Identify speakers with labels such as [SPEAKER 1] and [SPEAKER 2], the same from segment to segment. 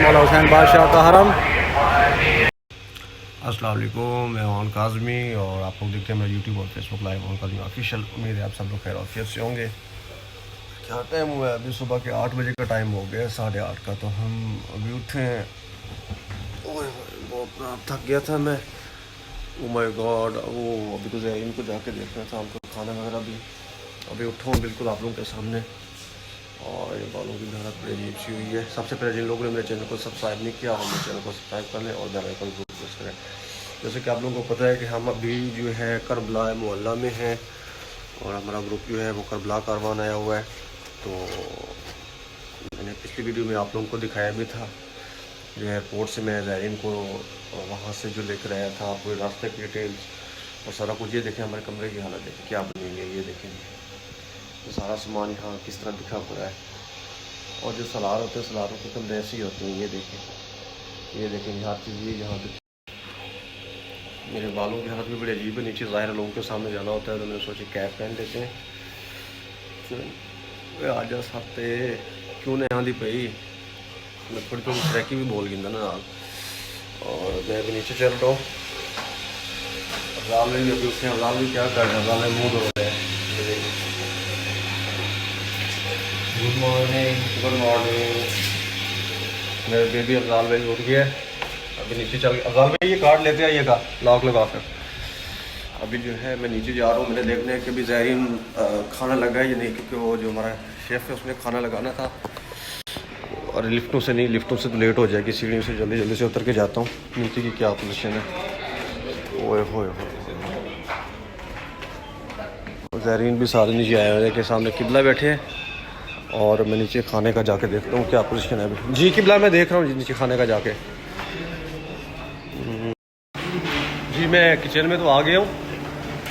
[SPEAKER 1] मौला हुसैन बादशाह का हरम। अस्सलाम वालेकुम, मैं मोहन काज़मी और आप लोग देखते हैं मेरा यूट्यूब और Facebook live Mohan Kazmi official. उम्मीद है आप सब लोग खैर ऑफिस से होंगे। क्या टाइम हुआ है? अभी सुबह के 8 बजे का टाइम हो गया, 8:30 का। तो हम अभी उठे हैं। बहुत थक गया था मैं। ओ माय गॉड, वो अभी तो ज़हरीन को जाके देखना था हमको, खाना वगैरह भी। अभी उठा हूँ बिल्कुल आप लोगों के सामने और ये बालों की धारा बड़ी अजीब सी हुई है। सबसे पहले जिन लोगों ने मेरे चैनल को सब्सक्राइब नहीं किया, हम मेरे चैनल को सब्सक्राइब कर लें और बेल आइकन को प्रेस करें। जैसे कि आप लोगों को पता है कि हम अभी जो है करबला मोहल्ला में हैं और हमारा ग्रुप जो है वो करबला कारवान आया हुआ है। तो मैंने पिछली वीडियो में आप लोगों को दिखाया भी था, जो एयरपोर्ट से मैं ज़ायरीन को वहाँ से जो लेकर आया था, पूरे रास्ते की डिटेल्स और सारा कुछ। ये देखें हमारे कमरे की हालत देखें क्या बनी हुई है। ये देखें तो सारा सामान यहाँ किस तरह दिखा पड़ा है। और जो सलार होते हैं, सलारों के कमरे ऐसे ही होते हैं। ये देखें हर चीज़ ये यहाँ पे। मेरे बालों की हालत भी बड़ी अजीब है। नीचे ज़ाहिर लोगों के सामने जाना होता है तो मैंने सोचा कैप पहन लेते हैं। आ जा सकते क्यों नहीं आँधी पई, मैं थोड़ी थोड़ी ट्रैकी भी बोल गिंदा ना। और मैं भी नीचे चल रहा हूँ। अफजाल भी अभी उठे। अफजाल भी क्या कर रहे हैं? अफजाल में मुँह धो रहे हैं। Good morning. मेरे बेबी अफजाल भाई उठ गया। अभी नीचे चल गया। अफजाल भाई ये कार्ड लेते आइएगा लॉक लगा कर। अभी जो है मैं नीचे जा रहा हूँ। मैंने देखना है कि अभी ज़ायरीन खाना लगा है या नहीं, क्योंकि वो जो हमारा शेफ़ है उसने खाना लगाना था। और लिफ्टों से नहीं, लिफ्टों से तो लेट हो जाएगी, सीढ़ियों से जल्दी जल्दी से उतर के जाता हूँ। नीचे की क्या पोजीशन है। ओए होए ज़ायरीन भी सारे नीचे आए हुए के सामने किबला बैठे हैं और मैं नीचे खाने का जाके देखता हूँ क्या पोजीशन है अभी। जी किबला मैं देख रहा हूँ जी नीचे खाने का जाके। जी मैं किचन में तो आ गया हूँ।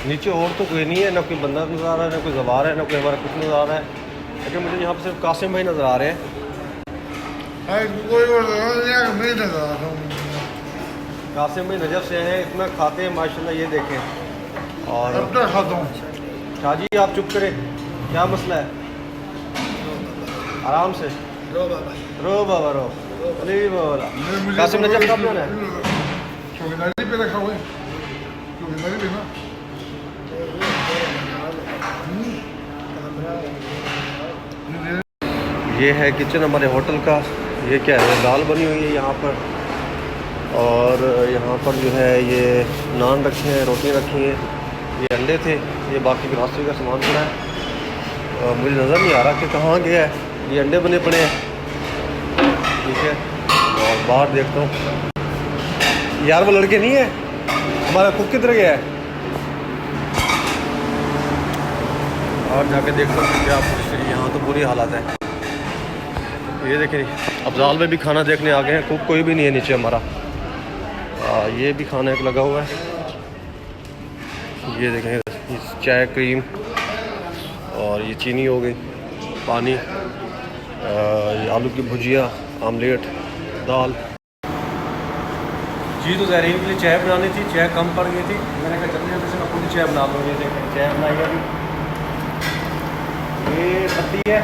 [SPEAKER 1] नीचे और तो कोई नहीं है, ना कोई बंदा नज़र आ रहा है, ना कोई ज़बार है, ना कोई हमारा कुछ नज़र आ रहा है। लेकिन मुझे यहाँ पर सिर्फ कासिम भाई नज़र आ रहे हैं। कासिम भाई नजर से हैं, इतना खाते हैं माशाल्लाह। ये देखें। और शाह जी आप चुप करें, क्या मसला है? आराम से रो बाबा रो। नहीं बोला कासिम नजर कब है? ये है किचन हमारे होटल का। ये क्या है? दाल बनी हुई है यहाँ पर। और यहाँ पर जो है ये नान रखे हैं, रोटियाँ रखी हैं, ये अंडे थे, ये बाकी ग्रॉसरी का सामान पड़ा है। मुझे नज़र नहीं आ रहा कि कहाँ गया है। ये अंडे बने पड़े हैं, ठीक है। और बाहर देखता हूँ यार, वो लड़के नहीं है हमारा कुक किधर गया है? और जाके देखता हूँ क्या यहाँ तो बुरी हालत है। ये देखें अफजाल में भी खाना देखने आ गए हैं। कुक कोई भी नहीं है नीचे हमारा। ये भी खाना एक लगा हुआ है। ये देखें चाय, क्रीम और ये चीनी हो गई, पानी, आलू की भुजिया, आमलेट, दाल। जी तो ज़ायरीन के लिए चाय बनानी थी, चाय कम पड़ गई थी। मैंने कहा जल्दी जल्दी से मैं खुद चाय बना लूँ। ये देखें चाय बनाई अभी। ये पत्ती है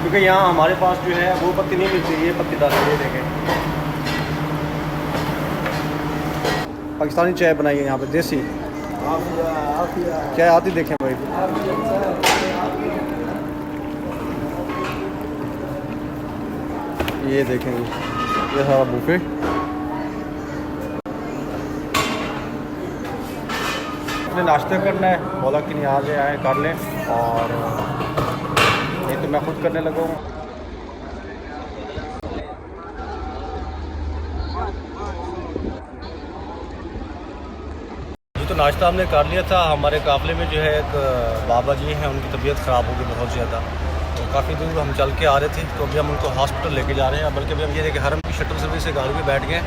[SPEAKER 1] क्योंकि यहाँ हमारे पास जो है वो पत्ती नहीं मिलती, ये पत्ती डाल के। ये देखें पाकिस्तानी चाय बनाई है यहाँ पे, देसी क्या आती देखें भाई। ये देखें ये सारा बुफे। अपने नाश्ते करना है, बोला कि नहीं आ जाए आए कर लें। और ये तो मैं खुद करने लगा हूँ। तो नाश्ता हमने कर लिया था। हमारे काफ़िले में जो है एक बाबा जी हैं, उनकी तबीयत ख़राब हो गई बहुत ज़्यादा। तो काफ़ी दूर हम चल के आ रहे थे, तो अभी हम उनको हॉस्पिटल लेके जा रहे हैं। बल्कि अभी हम ये देखिए हरम की शटल सर्विस से गाड़ी में बैठ गए।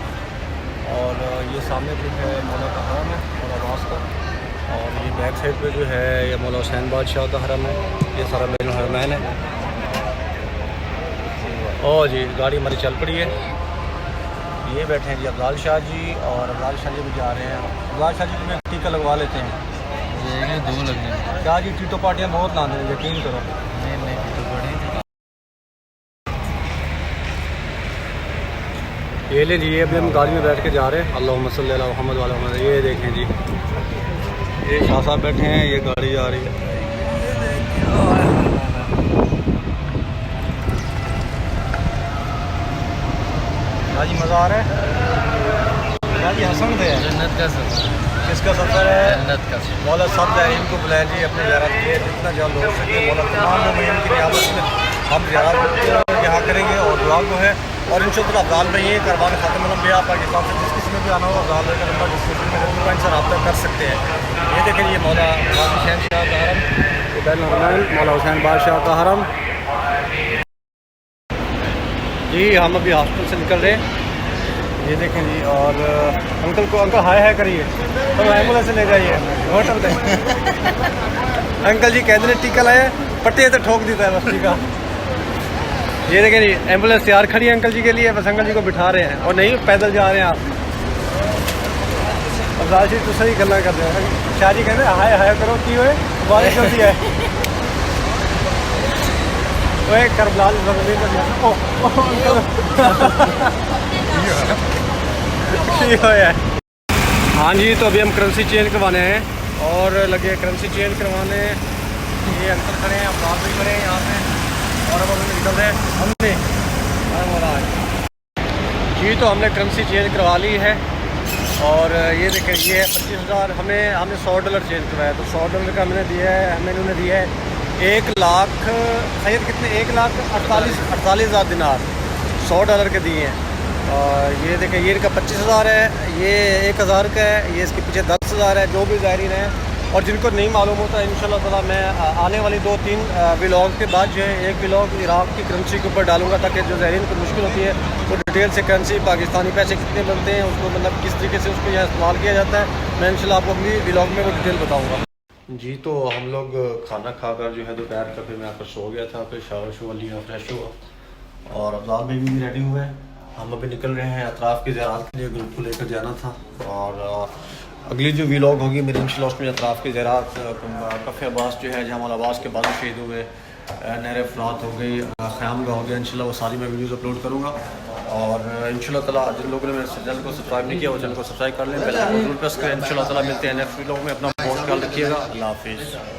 [SPEAKER 1] और ये सामने जो है मौला का हरम है, मौला अब्बास का। और ये बैक साइड पे जो है ये मौला हुसैन बादशाह का हरम है। ये सारा मेन हरमैन है। ओ जी गाड़ी हमारी चल पड़ी है। ये बैठे हैं जी अफजाल शाह जी, और अफजाल शाह जी भी जा रहे हैं। अफजाल शाह जी को मैं टीका लगवा लेते हैं।
[SPEAKER 2] ये 2 लगने हैं।
[SPEAKER 1] क्या जी टीटो पार्टियाँ बहुत लाते हैं, यकीन करो।
[SPEAKER 2] नहीं टीटो पार्टी
[SPEAKER 1] ये ले जी, अभी हम गाड़ी में बैठ के जा रहे हैं। अल्लाहुम्मा सल्ली अला मुहम्मद वाला मुहम्मद। ये देखें जी, ये शाह साहब बैठे हैं, ये गाड़ी जा रही है। हाँ जी, मज़ा आ रहा है। क्या जी हसन थे?
[SPEAKER 2] जन्नत का सफर।
[SPEAKER 1] किसका सफ़र है?
[SPEAKER 2] जन्नत का सफर।
[SPEAKER 1] मौला सब ज़ायरीन को बुलाएं जी अपने ज़ियारत के, जितना जल्द हो सके मौला तमाम मुमिनीन की नियामत में हम ज़ियारत यहाँ करेंगे और दुआ को है। और इंशाअल्लाह अफजाल भाई हैं कारवान ख़ातिमुल अंबिया पाकिस्तान से, जिस किसी में भी आना हो अफजाल भाई का नंबर डिस्क्रिप्शन में रखूँगा, इनसे रब्ता कर सकते हैं। ये देखें ये मौला हुसैन शाह का हरम, मौला हुसैन बादशाह का हरम जी। हम अभी हॉस्पिटल से निकल रहे हैं, ये देखें जी। और अंकल को, अंकल हाय हाय करिए, तो एम्बुलेंस से ले जाइए होटल में। अंकल जी कहते हैं टीका लाया, पट्टे तो ठोक देता है बस टीका। ये देखें जी एम्बुलेंस तैयार खड़ी है अंकल जी के लिए, बस अंकल जी को बिठा रहे हैं। और नहीं पैदल जा रहे हैं आप। अफजाल जी तो सही गल्ला कर रहे हैं। शाह जी कहते हैं हाय हाय करो की हुए बारिश होती है। वो करबलाल हाँ जी। तो अभी हम करेंसी चेंज करवाने हैं और लगे करेंसी चेंज करवाने। ये अंकल खड़े हैं, अफजाल भी खड़े हैं यहाँ पे, और अब हम निकल रहे हैं हमने जी। तो हमने करेंसी चेंज करवा ली है और ये देखें ये है 25,000। हमने $100 चेंज करवाया, तो $100 का हमने दिया है, हमें इन्होंने दिया है 1 लाख सैयद कितने 1,48,000 दिनार $100 के दिए हैं। और ये देखें ये इनका 25,000 है, ये 1,000 का है, ये इसके पीछे 10,000 है। जो भी ज़ायरीन है और जिनको नहीं मालूम होता है, इंशाल्लाह ताला मैं आने वाली 2-3 व्लॉग के बाद जो है एक व्लॉग इराक़ की करेंसी के ऊपर डालूंगा, ताकि जो ज़ायरीन को मुश्किल होती है वो डिटेल से करेंसी पाकिस्तानी पैसे कितने बनते हैं, उसको मतलब किस तरीके से उसको यहाँ इस्तेमाल किया जाता है, मैं इंशाल्लाह आपको अगली व्लॉग में वो डिटेल बताऊँगा जी। तो हम लोग खाना खाकर जो है दोपहर का फिर मैं आकर सो गया था, फिर शावर शुवर लिया, फ्रेश हुआ और अफजाल भाई भी रेडी हुए हैं। हम अभी निकल रहे हैं अतराफ़ की ज़ियारत के लिए, ग्रुप को लेकर जाना था। और अगली जो व्लॉग होगी मेरी इंशाल्लाह उसमें अतराफ़ की ज़ियारत, कफ़े अब्बास जो है जहाँ मौला अब्बास के बाद शहीद हुए, नहर फ़ुरात हो गई, ख़याम गाह हो गया, इंशाल्लाह वो सारी मैं वीडियोज़ अपलोड करूँगा। और इंशाल्लाह ताला जिन लोगों ने मेरे चैनल को सब्सक्राइब नहीं किया वो चैनल को सब्सक्राइब कर लें, बेल आइकन जरूर प्रेस करें। इंशाल्लाह ताला मिलते हैं नेक्स्ट व्लॉग में। अपना बहुत ख्याल रखिएगा। अल्लाह हाफ़िज़।